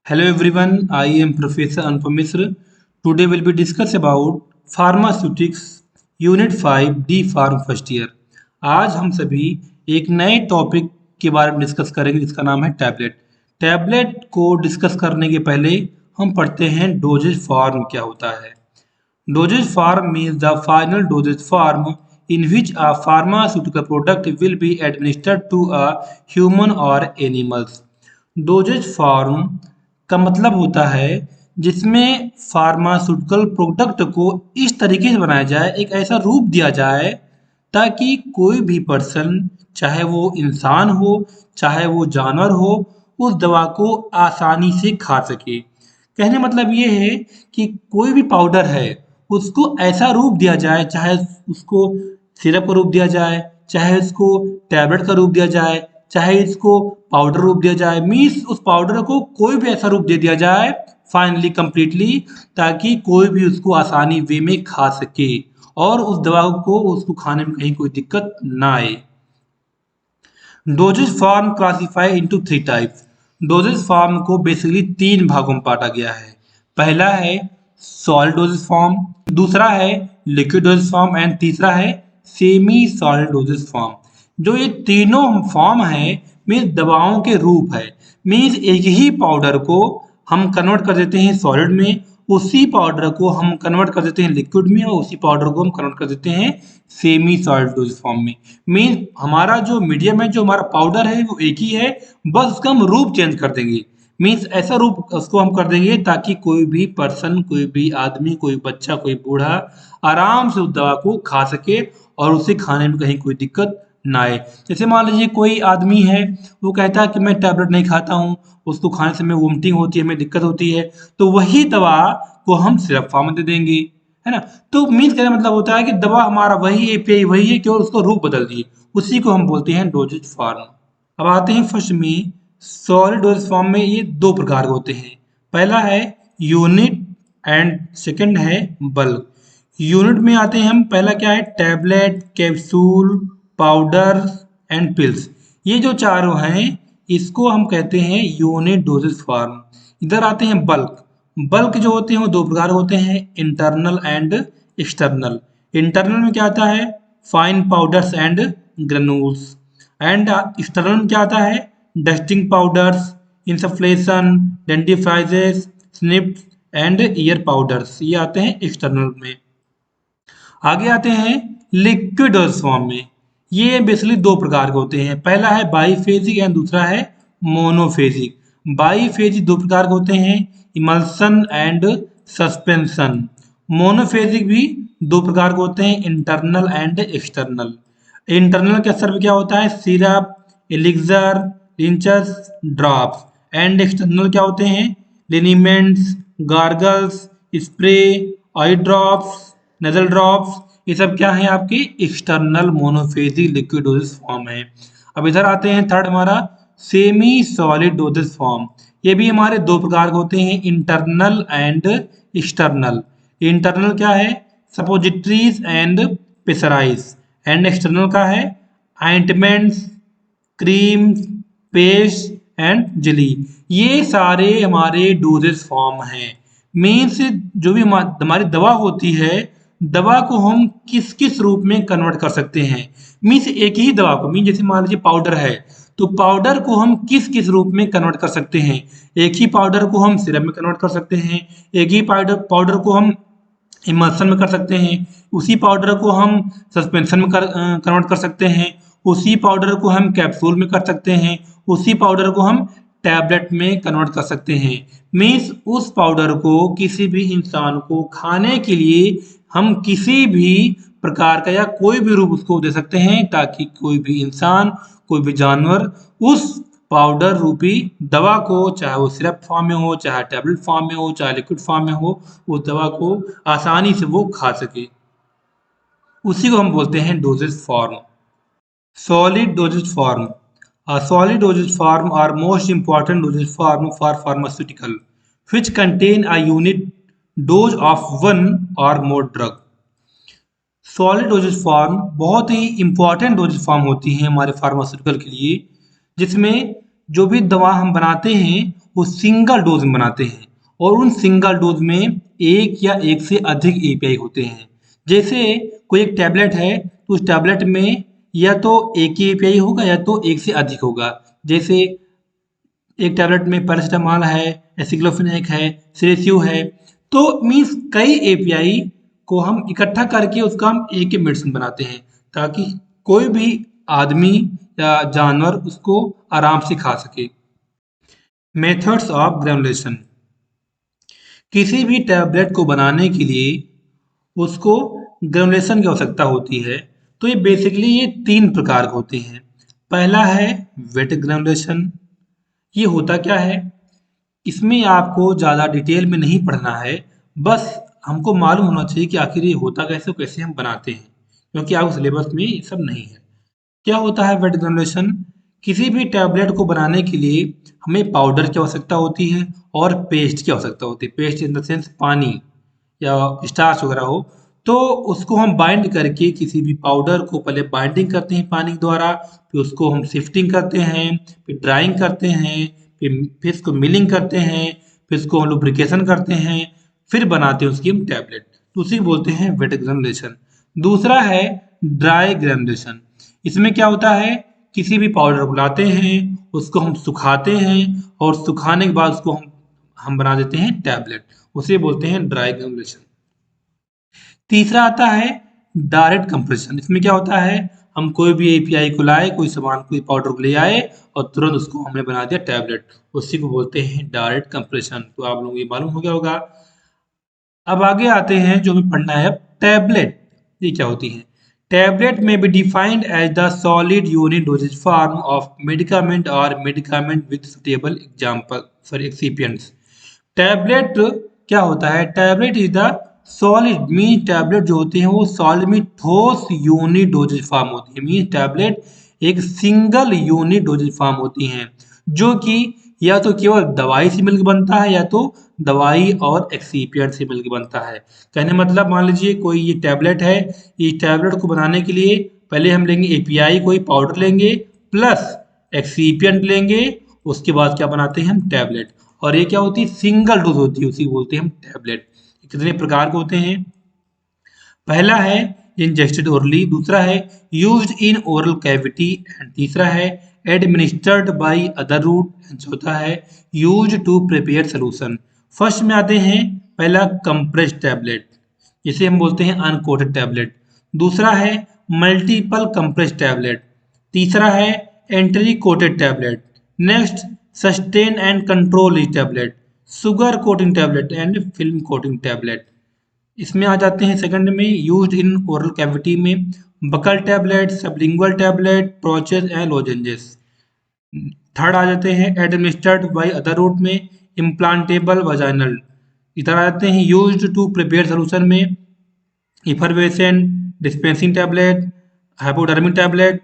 Hello everyone, I am Professor Anupam Misra. Today we'll be discuss about Pharmaceutics Unit 5 D Farm First Year. आज हम सभी एक नए topic के बारे में डिस्कस करेंगे जिसका नाम है टैबलेट। टैबलेट को डिस्कस करने के पहले हम पढ़ते हैं डोजेज फॉर्म क्या होता है। Dosage form means the final dosage form in which a pharmaceutical product will be administered to a human or animals. Dosage form का मतलब होता है जिसमें फार्मास्यूटिकल प्रोडक्ट को इस तरीके से बनाया जाए, एक ऐसा रूप दिया जाए ताकि कोई भी पर्सन, चाहे वो इंसान हो चाहे वो जानवर हो, उस दवा को आसानी से खा सके। कहने मतलब ये है कि कोई भी पाउडर है उसको ऐसा रूप दिया जाए, चाहे उसको सिरप का रूप दिया जाए, चाहे इसको टैबलेट का रूप दिया जाए, चाहे इसको पाउडर रूप दिया जाए, मीन्स उस पाउडर को कोई भी ऐसा रूप दे दिया जाए फाइनली कंप्लीटली, ताकि कोई भी उसको आसानी वे में खा सके और उस दवा को उसको खाने में कहीं कोई दिक्कत ना आए। Doses form classify into 3 types. Doses form को बेसिकली 3 भागों में बांटा गया है। पहला है सॉलिड डोजेज फॉर्म, दूसरा है लिक्विड डोजेज फॉर्म एंड तीसरा है सेमी सॉलिड डोजेज फॉर्म। जो ये तीनों फॉर्म है मीन्स दवाओं के रूप है, मीन्स एक ही पाउडर को हम कन्वर्ट कर देते हैं सॉलिड में, उसी पाउडर को हम कन्वर्ट कर देते हैं लिक्विड में, और उसी पाउडर को हम कन्वर्ट कर देते हैं सेमी सॉलिड डोज फॉर्म में। मीन्स हमारा जो मीडियम है, जो हमारा पाउडर है वो एक ही है, बस उसका हम रूप चेंज कर देंगे। मीन्स ऐसा रूप उसको हम कर देंगे ताकि कोई भी पर्सन, कोई भी आदमी, कोई बच्चा, कोई बूढ़ा आराम से उस दवा को खा सके और उसे खाने में कहीं कोई दिक्कत ना आए। जैसे मान लीजिए कोई आदमी है, वो कहता है कि मैं टैबलेट नहीं खाता हूँ, उसको खाने से में वोमिटिंग होती है, हमें दिक्कत होती है, तो वही दवा को हम सिरप फॉर्म में दे देंगे, है ना। तो मीन्स कहने मतलब होता है कि दवा हमारा वही एपीआई वही है, केवल उसको रूप बदल दिए, उसी को हम बोलते हैं डोजेज फॉर्म। अब आते हैं फर्स्ट में सॉलिड डोजेज फॉर्म में। ये 2 प्रकार के होते हैं, पहला है यूनिट एंड सेकंड है बल्क। यूनिट में आते हैं हम, पहला क्या है tablet, capsule, powder and pills. ये जो चारों हैं इसको हम कहते हैं यूनिट डोजेज फॉर्म। इधर आते हैं बल्क। बल्क जो होते हैं वो 2 प्रकार होते हैं, इंटरनल एंड एक्सटर्नल। इंटरनल में क्या आता है fine powders and granules, and external में क्या आता है dusting powders, insufflation, dentifrices, snuffs and ear powders, ये आते हैं एक्सटर्नल में। आगे आते हैं लिक्विड डोजेज फॉर्म में। ये बेसिकली 2 प्रकार के होते हैं, पहला है बाईफेजिक एंड दूसरा है मोनोफेजिक। बाईफेजिक 2 प्रकार के होते हैं, इमल्सन एंड सस्पेंशन। मोनोफेजिक भी 2 प्रकार के होते हैं, इंटरनल एंड एक्सटर्नल। इंटरनल के असर में क्या होता है syrup, elixir, linctus, drops, and external क्या होते हैं liniments, gargles, spray, eye drops, nasal drops, ये सब क्या है आपके external monophasic liquid dosage form है। अब इधर आते हैं थर्ड हमारा सेमी सॉलिड डोजेज फॉर्म। ये भी हमारे 2 प्रकार के होते हैं, इंटरनल एंड एक्सटर्नल। इंटरनल क्या है सपोजिटरीज एंड पेसराइज, एंड एक्सटर्नल का है आइंटमेंट्स, क्रीम, पेस्ट एंड जेली। ये सारे हमारे डोजेज फॉर्म हैं। मीन्स जो भी हमारी दवा होती है, दवा को हम किस किस रूप में कन्वर्ट कर सकते हैं। मीन्स एक ही दवा को, मीन जैसे मान लीजिए पाउडर है, तो पाउडर को हम किस किस रूप में कन्वर्ट कर सकते हैं। एक ही पाउडर को हम सिरप में कन्वर्ट कर सकते हैं, एक ही पाउडर को हम इमल्सन में कर सकते हैं, उसी पाउडर को हम सस्पेंशन में कन्वर्ट कर सकते हैं, उसी पाउडर को हम कैप्सूल में कर सकते हैं, उसी पाउडर को हम टैबलेट में कन्वर्ट कर सकते हैं। मीन्स उस पाउडर को किसी भी इंसान को खाने के लिए हम किसी भी प्रकार का या कोई भी रूप उसको दे सकते हैं, ताकि कोई भी इंसान, कोई भी जानवर उस पाउडर रूपी दवा को, चाहे वो सिरप फॉर्म में हो, चाहे टैबलेट फॉर्म में हो, चाहे लिक्विड फॉर्म में हो, उस दवा को आसानी से वो खा सके। उसी को हम बोलते हैं doses form. Solid doses form. Solid dosage form are most important dosage form for pharmaceutical, which contain a unit dose of one or more drug. Solid doses form बहुत ही इंपॉर्टेंट डोजेज फॉर्म होती है हमारे pharmaceutical के लिए, जिसमें जो भी दवा हम बनाते हैं वो सिंगल डोज में बनाते हैं और उन सिंगल डोज में एक या एक से अधिक एपीआई होते हैं। जैसे कोई एक टैबलेट है तो उस टैबलेट में या तो एक ही एपीआई होगा या तो एक से अधिक होगा। जैसे एक टैबलेट में पैरासिटामॉल है, एसिक्लोफेनेक है, सिरेसियो है, तो मीन्स कई एपीआई को हम इकट्ठा करके उसका हम एक ही मेडिसिन बनाते हैं ताकि कोई भी आदमी या जानवर उसको आराम से खा सके। Methods of granulation. किसी भी टैबलेट को बनाने के लिए उसको ग्रेनुलेशन की आवश्यकता होती है। तो ये बेसिकली ये 3 प्रकार के होते हैं। पहला है वेट ग्रेनुलेशन। ये होता क्या है? इसमें आपको ज़्यादा डिटेल में नहीं पढ़ना है, बस हमको मालूम होना चाहिए कि आखिर ये होता कैसे और कैसे हम बनाते हैं, क्योंकि आपके सिलेबस में ये सब नहीं है। क्या होता है वेट ग्रेनुलेशन? किसी भी टैबलेट को बनाने के लिए हमें पाउडर की आवश्यकता होती है और पेस्ट की आवश्यकता होती है। पेस्ट इन द सेंस पानी या स्टार्च वगैरह हो, तो उसको हम बाइंड करके किसी भी पाउडर को पहले बाइंडिंग करते हैं पानी द्वारा, फिर उसको हम सिफ्टिंग करते हैं, फिर ड्राइंग करते हैं, फिर इसको मिलिंग करते हैं, फिर इसको हम लुब्रिकेशन करते हैं, फिर बनाते हैं उसकी हम टैबलेट। तो उसी को बोलते हैं वेट ग्रेनुलेशन। दूसरा है ड्राई ग्रेनुलेशन। इसमें क्या होता है? किसी भी पाउडर को लाते हैं, उसको हम सुखाते हैं और सुखाने के बाद उसको हम बना देते हैं टैबलेट, उसे बोलते हैं ड्राई ग्रेनुलेशन। तीसरा आता है डायरेक्ट कंप्रेशन। इसमें क्या होता है? हम कोई भी एपीआई को लाए, कोई सामान कोई पाउडर को ले आए और तुरंत उसको हमने बना दिया टैबलेट, उसी को बोलते हैं डायरेक्ट कंप्रेशन। तो आप लोगों को ये मालूम हो गया होगा। अब आगे आते हैं जो हमें पढ़ना है टैबलेट। ये क्या होती है? टैबलेट में be defined as the solid unit dosage form of medicament और medicament with suitable example for excipients. Tablet क्या होता है? Tablet is the solid mean tablet जो होते हैं वो सॉलिड में ठोस यूनिट डोजेज फॉर्म होती है। मीन टैबलेट एक सिंगल यूनिट डोजेज फॉर्म होती हैं जो कि या तो केवल दवाई से मिलकर बनता है या तो दवाई और एक्सीपिएंट से मिलकर बनता है। कहने मतलब मान लीजिए कोई ये टैबलेट है, इस टैबलेट को बनाने के लिए पहले हम लेंगे एपीआई, कोई पाउडर लेंगे प्लस एक्सीपिएंट लेंगे, उसके बाद क्या बनाते हैं हम टैबलेट। और ये क्या होती है? सिंगल डोज होती है, उसी को बोलते हैं हम टैबलेट। कितने प्रकार के होते हैं? पहला है इंजेस्टेड ओरली, दूसरा है used in oral cavity and तीसरा है एडमिनिस्टर्ड बाय अदर रूट, चौथा है used to prepare solution. First में आते हैं पहला कंप्रेस टैबलेट, जिसे हम बोलते हैं अनकोटेड टैबलेट। दूसरा है मल्टीपल कंप्रेस टैबलेट। तीसरा है enteric coated tablet. Next sustain and control tablet, sugar coating tablet and film coating tablet. इसमें आ जाते हैं सेकंड में यूज्ड इन ओरल कैविटी में buccal tablet, sublingual tablet, troches and lozenges. Third आ जाते हैं एडमिनिस्टर्ड बाय अदर रूट में इम्प्लांटेबल वजाइनल। इधर आ जाते हैं यूज्ड टू प्रिपेयर सोल्यूशन में effervescent, dispensing tablet, hypodermic tablet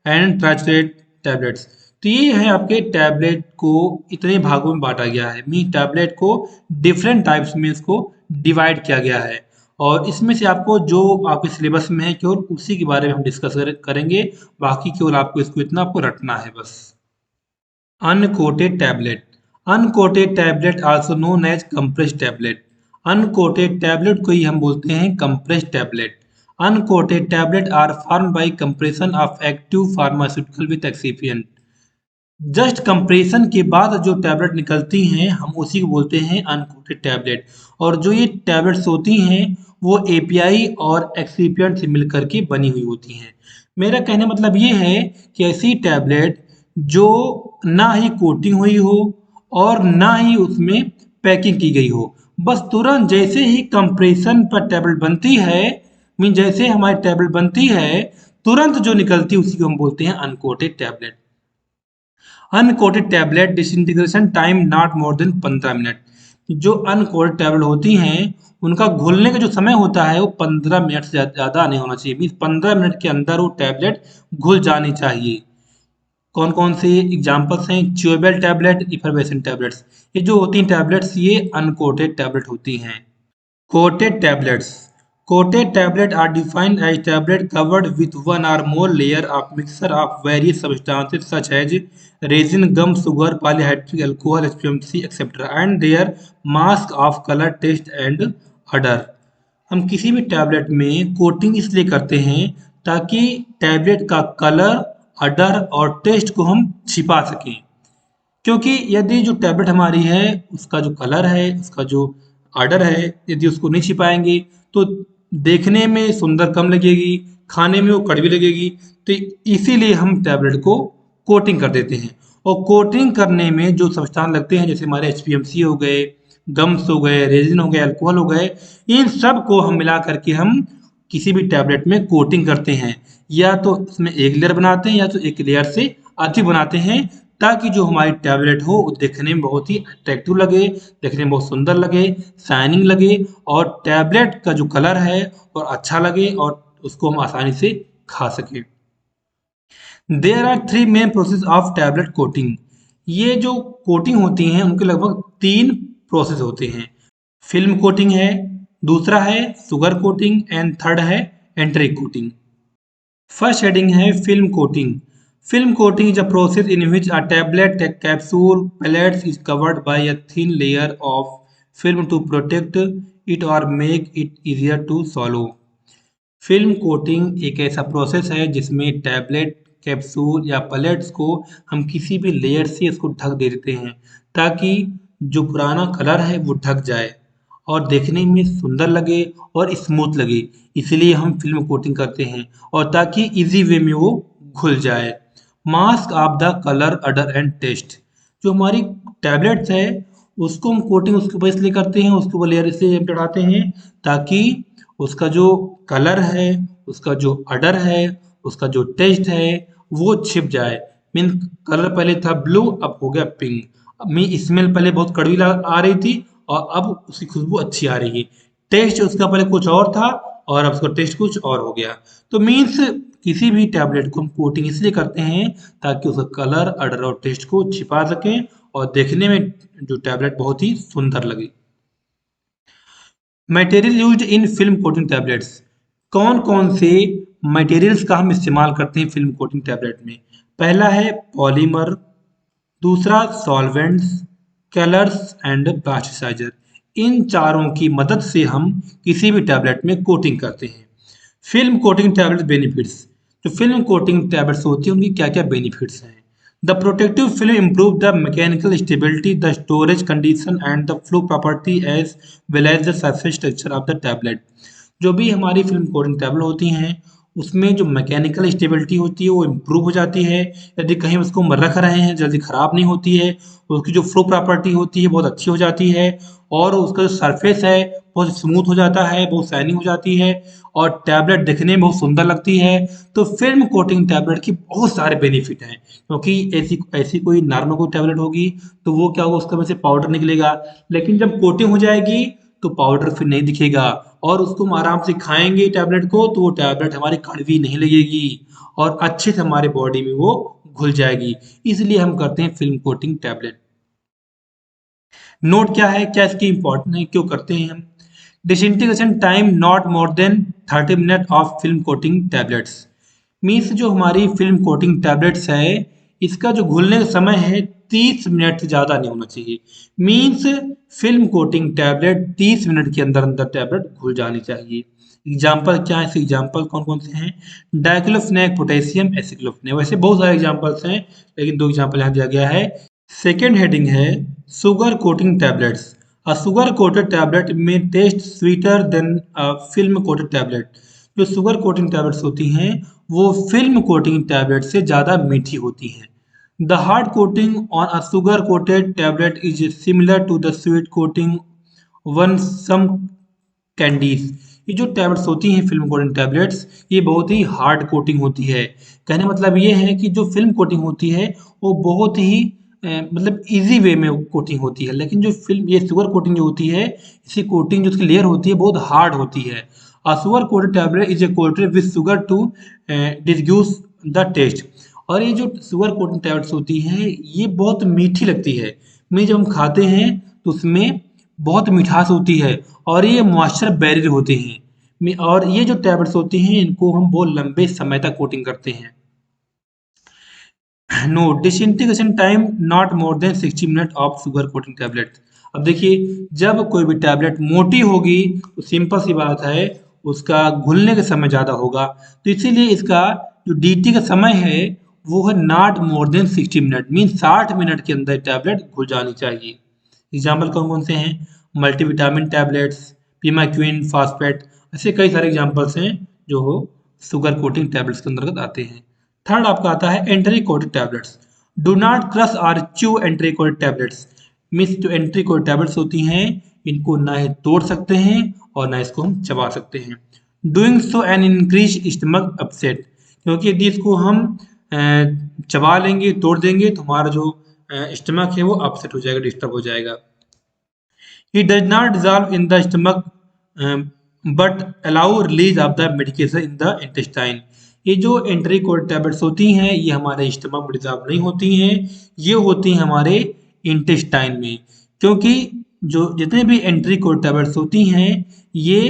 and triturate tablets. तो ये है आपके टैबलेट को इतने भागों में बांटा गया है। मीन टैबलेट को डिफरेंट टाइप्स में इसको डिवाइड किया गया है और इसमें से आपको जो आपके सिलेबस में है केवल उसी के बारे में हम डिस्कस करेंगे। बाकी केवल आपको इसको इतना आपको रटना है बस। Uncoated tablet. Uncoated tablet also known as compress tablet. Uncoated tablet को ही हम बोलते हैं compress tablet. Uncoated tablet are form by compression of active pharmaceutical with excipient. Just compression के बाद जो टैबलेट निकलती हैं हम उसी को बोलते हैं अनकोटेड टैबलेट। और जो ये टैबलेट्स होती हैं वो एपीआई और एक्सिपिएंट से मिलकर के बनी हुई होती हैं। मेरा कहने मतलब ये है कि ऐसी टैबलेट जो ना ही कोटिंग हुई हो और ना ही उसमें पैकिंग की गई हो, बस तुरंत जैसे ही कंप्रेशन पर टैबलेट बनती है, मीन जैसे हमारी टैबलेट बनती है तुरंत जो निकलती है उसी को हम बोलते हैं uncoated tablet. Uncoated tablet disintegration time not more than 15 minute. जो अनकोटेड टैबलेट होती हैं उनका घुलने का जो समय होता है वो 15 मिनट से ज़्यादा नहीं होना चाहिए। मीन्स 15 मिनट के अंदर वो टैबलेट घुल जानी चाहिए। कौन कौन से एग्जाम्पल्स हैं? Chewable tablet, effervescent tablets. ये जो होती हैं टैबलेट्स ये अनकोटेड टैबलेट होती हैं। Coated tablets. Coated tablets are defined as tablets covered with one or more layer of mixture of various substances such as resin, gum, sugar, polyhydric alcohol, HPMC, etc. and their mask of color, taste and odor. हम किसी भी tablet में coating इसलिए करते हैं ताकि tablet का colour, अडर और टेस्ट को हम छिपा सकें। क्योंकि यदि जो टैबलेट हमारी है उसका जो कलर है, उसका जो ऑर्डर है, यदि उसको नहीं छिपाएंगे तो देखने में सुंदर कम लगेगी, खाने में वो कड़वी लगेगी। तो इसीलिए हम टैबलेट को कोटिंग कर देते हैं। और कोटिंग करने में जो सब्सटेंस लगते हैं जैसे हमारे HPMC हो गए, गम्स हो गए, रेजिन हो गए, अल्कोहल हो गए, इन सब को हम मिला करके हम किसी भी टैबलेट में कोटिंग करते हैं। या तो इसमें एक लेयर बनाते हैं या तो एक लेयर से अधिक बनाते हैं ताकि जो हमारी टैबलेट हो वो देखने में बहुत ही अट्रैक्टिव लगे, देखने में बहुत सुंदर लगे, शाइनिंग लगे और टैबलेट का जो कलर है और अच्छा लगे और उसको हम आसानी से खा सकें। There are three main process of tablet coating. ये जो कोटिंग होती हैं उनके लगभग 3 प्रोसेस होते हैं। फिल्म कोटिंग है, दूसरा है शुगर कोटिंग एंड थर्ड है एंट्रिक कोटिंग। फर्स्ट हेडिंग है film coating. Film coating is a process in which a tablet capsule pellet is covered by a thin layer of film to protect it or make it easier to swallow. Film coating एक ऐसा process है जिसमें tablet, capsule या पलेट्स को हम किसी भी layer से इसको ढक देते हैं ताकि जो पुराना कलर है वो ढक जाए और देखने में सुंदर लगे और स्मूथ लगे। इसलिए हम फिल्म कोटिंग करते हैं और ताकि इजी वे में वो घुल जाए। Mask of the colour, odour and taste. जो हमारी टैबलेट्स है उसको हम कोटिंग उसके ऊपर इसलिए करते हैं, उसके ऊपर लेयर इसलिए हम चढ़ाते हैं ताकि उसका जो कलर है, उसका जो अडर है, उसका जो टेस्ट है वो छिप जाए। मीन कलर पहले था ब्लू, अब हो गया पिंक। मीन स्मेल पहले बहुत कड़वी आ रही थी और अब उसकी खुशबू अच्छी आ रही है। टेस्ट उसका पहले कुछ और था और अब उसका टेस्ट कुछ और हो गया। तो मीन्स किसी भी टैबलेट को हम कोटिंग इसलिए करते हैं ताकि उसका कलर, अडर और टेस्ट को छिपा सकें और देखने में जो टैबलेट बहुत ही सुंदर लगे। Material used in film coating tablets. कौन कौन से मटेरियल्स का हम इस्तेमाल करते हैं फिल्म कोटिंग टैबलेट में? पहला है पॉलीमर, दूसरा सॉल्वेंट्स, कलर्स एंड प्लास्टिसाइजर। इन चारों की मदद से हम किसी भी टैबलेट में कोटिंग करते हैं। Film coating tablet benefits. जो फिल्म कोटिंग टैबलेट्स होती हैं उनकी क्या क्या बेनिफिट्स हैं? The protective film improve the mechanical stability, the storage condition and the flow property as well as the surface texture of the tablet. जो भी हमारी फिल्म कोटिंग टैबलेट होती हैं उसमें जो मैकेनिकल स्टेबिलिटी होती है वो इम्प्रूव हो जाती है। यदि कहीं उसको हम रख रहे हैं जल्दी ख़राब नहीं होती है। उसकी जो फ्लो प्रॉपर्टी होती है बहुत अच्छी हो जाती है और उसका जो सरफेस है बहुत स्मूथ हो जाता है, बहुत शाइनिंग हो जाती है और टैबलेट दिखने में बहुत सुंदर लगती है। तो फिल्म कोटिंग टैबलेट की बहुत सारे बेनिफिट हैं क्योंकि ऐसी ऐसी कोई नॉर्मल कोई टैबलेट होगी तो वो क्या होगा, उसका में से पाउडर निकलेगा, लेकिन जब कोटिंग हो जाएगी तो पाउडर फिर नहीं दिखेगा और उसको हम आराम से खाएंगे टैबलेट को तो वो टैबलेट हमारी कड़वी नहीं लगेगी और अच्छे से हमारे बॉडी में वो घुल जाएगी। इसलिए हम करते हैं फिल्म कोटिंग टैबलेट। नोट क्या है, क्या इसकी इंपॉर्टेंट है, क्यों करते हैं हम? Disintegration time not more then 30 minute of film coating tablets. Means जो हमारी फिल्म कोटिंग टैबलेट्स है इसका जो घुलने का समय है 30 मिनट से ज़्यादा नहीं होना चाहिए। Means film coating tablet 30 minute के अंदर अंदर टैबलेट घुल जानी चाहिए। एग्जाम्पल क्या है, इसके एग्जाम्पल कौन कौन से हैं? Diclofenac, potassium, aceclofenac. वैसे बहुत सारे एग्जाम्पल्स हैं लेकिन 2 एग्जाम्पल यहाँ दिया गया है। सेकेंड हेडिंग है sugar coating tablets. A sugar coated tablet may taste sweeter than a film coated tablet. जो सुगर कोटिंग टैबलेट्स होती हैं वो फिल्म कोटिंग टैबलेट से ज़्यादा मीठी होती हैं। The hard coating on a sugar coated tablet is similar to the sweet coating on some candies. ये जो टैबलेट्स होती हैं फिल्म कोटिंग टैबलेट्स ये बहुत ही हार्ड कोटिंग होती है। कहने मतलब ये है कि जो फिल्म कोटिंग होती है वो बहुत ही मतलब इजी वे में कोटिंग होती है, लेकिन जो फिल्म ये शुगर कोटिंग जो होती है इसकी कोटिंग जो उसकी लेयर होती है बहुत हार्ड होती है। A sugar coated tablet is a coated with sugar to diffuse the taste. और ये जो शुगर कोटिंग टैबलेट्स होती हैं ये बहुत मीठी लगती है। में जब हम खाते हैं तो उसमें बहुत मिठास होती है और ये मॉइस्चर बैरियर होते हैं। और ये जो टैबलेट्स होती हैं इनको हम बहुत लंबे समय तक कोटिंग करते हैं। No disintegration time not more than 60 minute of sugar coating tablet. अब देखिए, जब कोई भी टैबलेट मोटी होगी तो सिंपल सी बात है उसका घुलने का समय ज़्यादा होगा, तो इसीलिए इसका जो डीटी का समय है वो है not more than 60 minute, mean 60 minute के अंदर टैबलेट घुल जानी चाहिए। एग्जाम्पल कौन कौन से हैं? मल्टीविटामिन टैबलेट्स, पीमाक्विन, फॉस्फेट, ऐसे कई सारे एग्जाम्पल्स हैं जो शुगर कोटिंग टैबलेट्स के अंतर्गत आते हैं। थर्ड आपका आता है enteric coated tablets. Do not crush और chew enteric coated tablets. Means जो एंट्री कोटेड टैबलेट्स होती हैं इनको ना ही तोड़ सकते हैं और ना इसको हम चबा सकते हैं। Doing so an increase stomach upset, क्योंकि यदि इसको हम चबा लेंगे, तोड़ देंगे तो हमारा जो स्टमक है वो अपसेट हो जाएगा, डिस्टर्ब हो जाएगा। It does not dissolve in the stomach but allow release of the medication in the intestine. ये जो एंट्री कोड टैबलेट्स होती हैं ये हमारे स्टमक में डिजॉल्व नहीं होती हैं, ये होती हैं हमारे इंटेस्टाइन में। क्योंकि जो जितने भी एंट्री कोड टैबलेट्स होती हैं ये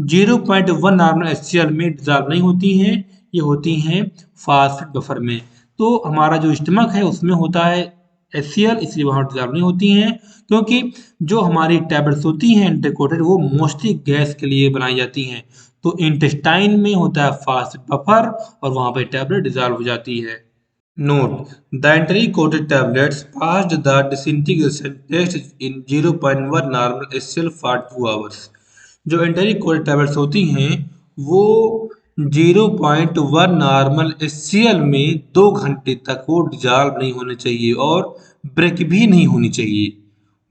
0.1 नॉर्मल एचसीएल में डिजॉल्व नहीं होती हैं, ये होती हैं फास्ट बफर में। तो हमारा जो स्टमक है उसमें होता है एचसीएल, इसलिए वहाँ डिजॉल्व नहीं होती हैं। क्योंकि जो हमारी टैबलेट्स होती हैं एंटीकोटेड वो मोस्टली गैस के लिए बनाई जाती हैं, तो इंटेस्टाइन में होता है फास्ट बफर और वहाँ पे टैबलेट डिजॉल्व हो जाती है। Note the entry coated tablets passed the disintegration test in 0.1 normal HCl for 2 hours. जो एंट्री कोटेड टैबलेट्स होती हैं वो 0.1 नॉर्मल एचसीएल में 2 घंटे तक वो डिजॉल्व नहीं होने चाहिए और ब्रेक भी नहीं होनी चाहिए,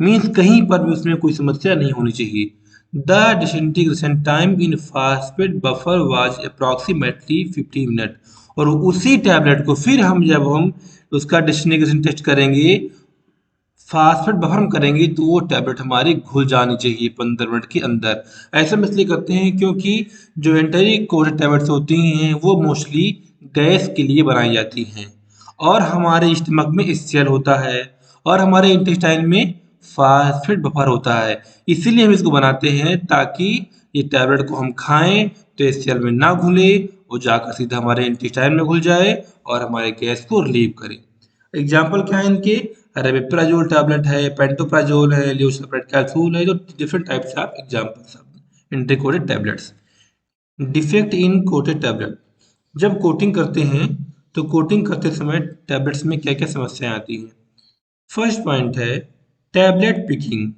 मीन्स कहीं पर भी उसमें कोई समस्या नहीं होनी चाहिए। The disintegration time in phosphate buffer was approximately 50 minute. और उसी टैबलेट को फिर जब हम उसका डिसइंटीग्रेशन टेस्ट करेंगे, फास्फेट बफर हम करेंगे तो वो टैबलेट हमारी घुल जानी चाहिए 15 मिनट के अंदर। ऐसा हम इसलिए करते हैं क्योंकि जो एंटरी कोटेड टैबलेट्स होती हैं वो मोस्टली गैस के लिए बनाई जाती हैं और हमारे स्टमक में एचसीएल होता है और हमारे इंटेस्टाइन में फास्फेट बफर होता है। इसीलिए हम इसको बनाते हैं ताकि ये टैबलेट को हम खाएं तो एचसीएल में ना घुले, वो जाकर सीधा हमारे इंटेस्टाइन में घुल जाए और हमारे गैस को रिलीव करे। एग्जाम्पल क्या है इनके? रेबिप्राजोल टैबलेट है, पेंटोप्राजोल है, लियोसल्फेट कैप्सूल है, जो different types of examples of enteric coated tablets. Defect in coated tablet. जब कोटिंग करते हैं तो कोटिंग करते समय टैबलेट्स में क्या क्या समस्याएं आती हैं? फर्स्ट पॉइंट है टैबलेट पिकिंग।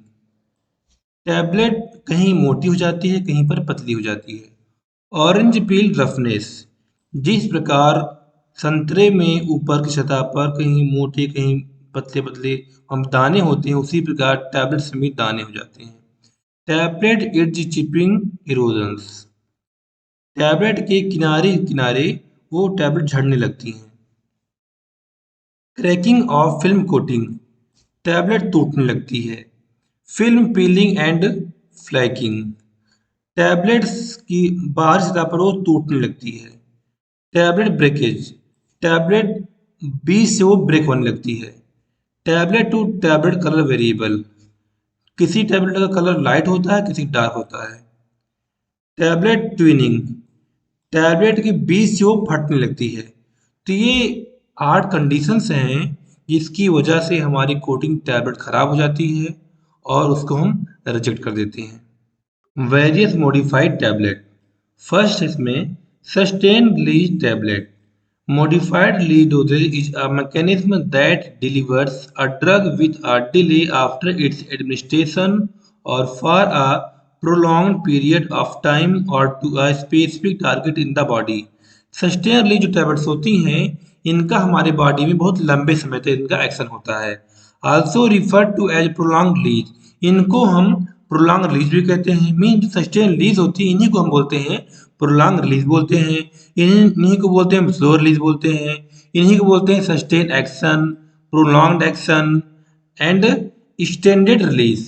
टैबलेट कहीं मोटी हो जाती है, कहीं पर पतली हो जाती है। Orange peel roughness. जिस प्रकार संतरे में ऊपर की सतह पर कहीं मोटे कहीं पतले पतले हम दाने होते हैं, उसी प्रकार टैबलेट्स में दाने हो जाते हैं। Tablet edge chipping erosions. Tablet के किनारे किनारे वो टैबलेट झड़ने लगती हैं। Cracking of film coating. Tablet टूटने लगती है। Film peeling and flaking. Tablets की बाहर सतह पर वो टूटने लगती है। Tablet breakage. टैबलेट बीच से वो ब्रेक होने लगती है। Tablet to tablet colour variable. किसी टैबलेट का कलर लाइट होता है, किसी डार्क होता है। Tablet twinning. टैबलेट के बीच से वो फटने लगती है। तो ये 8 कंडीशंस हैं जिसकी वजह से हमारी कोटिंग टैबलेट खराब हो जाती है और उसको हम रिजेक्ट कर देते हैं। Various modified tablet. फर्स्ट इसमें sustain release tablet. Modified release dosage is a mechanism that delivers a drug with a delay after its administration or for a prolonged period of time or to a specific target in the body. Sustained release जो tablets होती हैं इनका हमारे body में बहुत लंबे समय तक इनका एक्शन होता है। Also referred to as prolonged release, इनको हम प्रोलॉन्ग रिलीज भी कहते हैं। मीन जो सस्टेन रिलीज होती है इन्हीं को हम बोलते हैं प्रोलॉन्ग रिलीज बोलते हैं, इन्हीं को बोलते हैं स्लो रिलीज बोलते हैं, इन्हीं को बोलते हैं sustain action, prolonged action and extended release.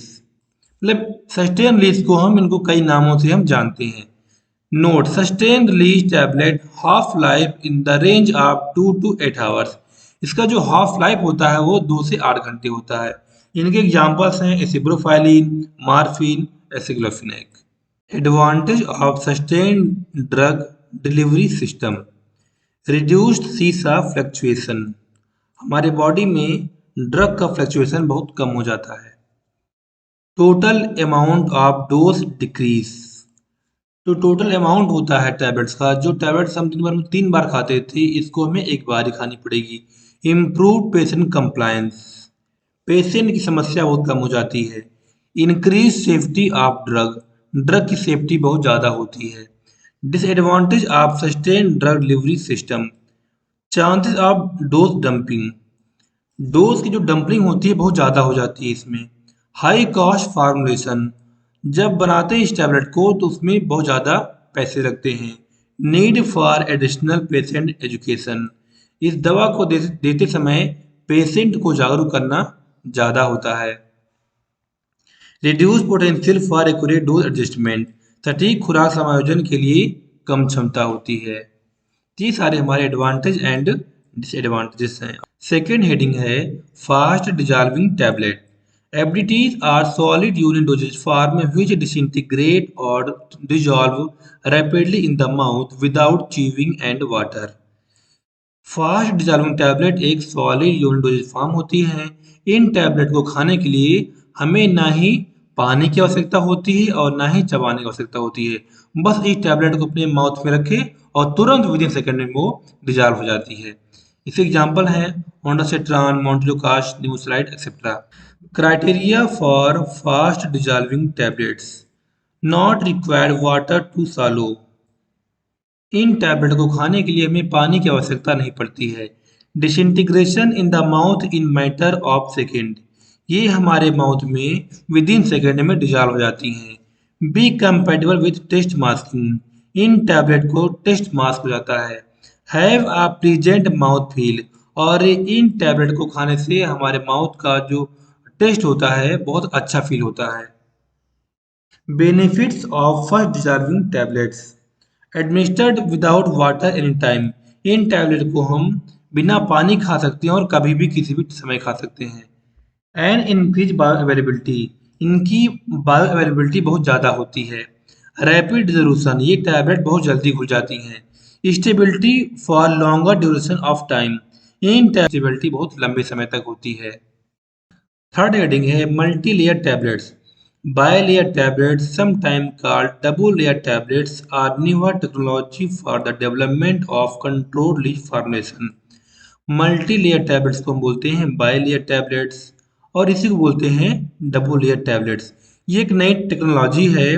मतलब सस्टेन रिलीज को हम इनको कई नामों से हम जानते हैं। Note sustain release tablet half life in the range of 2 to 8 hours. इसका जो हाफ लाइफ होता है वो 2 से 8 घंटे होता है। इनके एग्जाम्पल्स हैं acebrophylline, morphine, aceclofenac. Advantage of sustained drug delivery system, reduced seesaw fluctuation, हमारे बॉडी में ड्रग का फ्लक्चुएशन बहुत कम हो जाता है। Total amount of dose decrease, तो टोटल अमाउंट होता है टैबलेट्स का, जो टैबलेट्स हम दिन भर में 3 बार खाते थे, इसको हमें एक बार ही खानी पड़ेगी। इम्प्रूव पेशेंट कंप्लायंस, पेशेंट की समस्या बहुत कम हो जाती है। Increase safety of drug, drug की सेफ्टी बहुत ज़्यादा होती है। Disadvantage of sustain drug delivery system, chances of dose dumping, dose की जो डंपलिंग होती है बहुत ज़्यादा हो जाती है इसमें। हाई कॉस्ट फार्मूलेशन, जब बनाते हैं इस टैबलेट को तो उसमें बहुत ज़्यादा पैसे लगते हैं। Need for additional patient education, इस दवा को देते समय पेशेंट को जागरूक करना ज़्यादा होता है। Reduce potential for accurate dose adjustment, सटीक खुराक समायोजन के लिए कम क्षमता होती है। ये सारे हमारे एडवांटेज एंड डिसएडवांटेजेस हैं। सेकेंड हेडिंग है fast dissolving tablet, FDTs are solid यूरिन dosage form which disintegrate or dissolve rapidly in the mouth without chewing and water। Fast dissolving tablet एक सॉलिड यूरिन डोजेज फॉर्म होती है। इन tablet को खाने के लिए हमें ना ही पानी की आवश्यकता होती है और ना ही चबाने की आवश्यकता होती है। बस इस टैबलेट को अपने माउथ में रखें और तुरंत विद इन सेकेंड में वो डिजॉल्व हो जाती है। इसके एग्जाम्पल हैं ondansetron, montelukast, nimesulide etcetera. Criteria for fast dissolving tablets, not required water to swallow, इन टैबलेट को खाने के लिए हमें पानी की आवश्यकता नहीं पड़ती है। Disintegration in the mouth in matter of second, ये हमारे माउथ में विद इन सेकेंड में डिजॉल्व हो जाती हैं। Be compatible with taste masking, इन टैबलेट को टेस्ट मास्क हो जाता है। Have a pleasant mouth feel, और इन टैबलेट को खाने से हमारे माउथ का जो टेस्ट होता है बहुत अच्छा फील होता है। Benefits of first dissolving tablets, administered without water any time, in tablet को हम बिना पानी खा सकते हैं और कभी भी किसी भी समय खा सकते हैं। एंड इंक्रीज बायो अवेलेबिलिटी, इनकी बायो अवेलेबिलिटी बहुत ज़्यादा होती है। रैपिड डिसोल्यूशन, ये टैबलेट बहुत जल्दी घुल जाती हैं। Stability for longer duration of time, in stability बहुत लंबे समय तक होती है। थर्ड हेडिंग है multi layer tablets, bilayer tablets, sometimes called double layer tablets, are newer technology for the development of controlled leaf formation। Multi layer tablets को हम बोलते हैं बायलेयर टैबलेट्स और इसी को बोलते हैं डबल लेयर टैबलेट्स। ये एक नई टेक्नोलॉजी है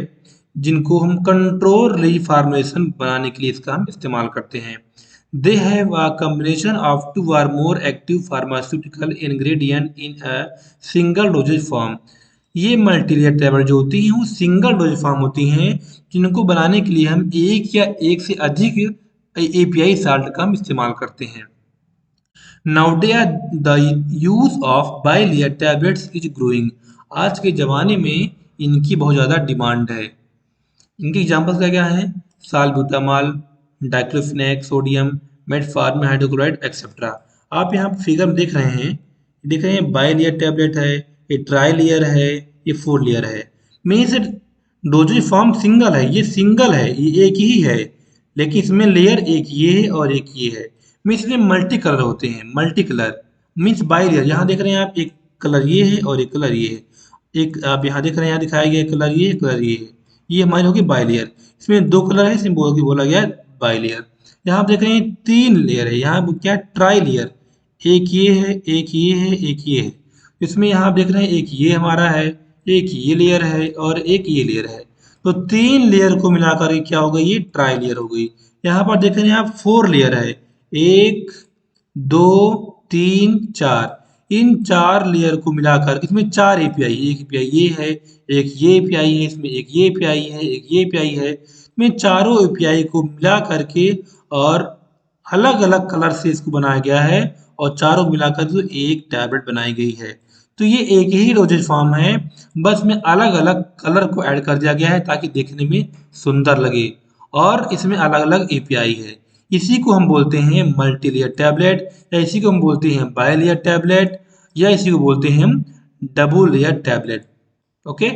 जिनको हम कंट्रोल लीफ फॉर्मेशन बनाने के लिए इसका हम इस्तेमाल करते हैं। They have a combination of 2 or more active pharmaceutical ingredient in a single doses form, ये मल्टीलेयर टैबलेट जो होती हैं वो सिंगल डोज फॉर्म होती हैं जिनको बनाने के लिए हम एक या एक से अधिक एपीआई साल्ट का हम इस्तेमाल करते हैं। Nowadays the use of bilayer tablets is growing, आज के ज़माने में इनकी बहुत ज़्यादा डिमांड है। इनके एग्जाम्पल्स क्या क्या हैं? Salbutamol, diclofenac sodium, metformin hydrochloride etcetera. आप यहाँ फिगर में देख रहे हैं बाइलेयर टैबलेट है, ये ट्राई लेयर है, ये 4 लेयर है। मीन्स डोजेज फॉर्म सिंगल है, ये सिंगल है, ये एक ही है, लेकिन इसमें लेयर एक ये है और एक ये है। मीन्स इसमें मल्टी कलर होते हैं, multi colour means by layer. यहाँ देख रहे हैं आप, एक कलर ये है और एक कलर ये है। एक आप यहाँ देख रहे हैं, यहाँ दिखाया गया कलर ये है, कलर ये है, ये हमारी होगी बाई लेयर। इसमें 2 कलर है, इसमें बोला गया बाई लेयर। यहाँ आप देख रहे हैं 3 लेयर है, यहाँ क्या ट्राई लेयर, एक ये है, एक ये है, एक ये है। इसमें यहाँ आप देख रहे हैं एक ये हमारा है, एक ये लेयर है और एक ये लेयर है। तो 3 लेयर को मिलाकर क्या हो गई? ये ट्राई लेयर हो गई। यहाँ पर देख रहे हैं आप 4 लेयर है, 1 2 3 4, इन 4 लेयर को मिलाकर इसमें 4 एपीआई, एक एपीआई ये है, एक ये एपीआई है, इसमें एक ये एपीआई है, एक ये एपीआई है। इसमें चारों एपीआई को मिला करके और अलग अलग कलर से इसको बनाया गया है और चारों मिलाकर तो एक टैबलेट बनाई गई है। तो ये एक ही डोजेज फॉर्म है, बस में अलग अलग कलर को ऐड कर दिया गया है ताकि देखने में सुंदर लगे, और इसमें अलग अलग एपीआई है। इसी को हम बोलते हैं मल्टी लेयर टैबलेट, या इसी को हम बोलते हैं बाई लेयर टैबलेट, या इसी को बोलते हैं हम डबल लेयर टैबलेट। ओके।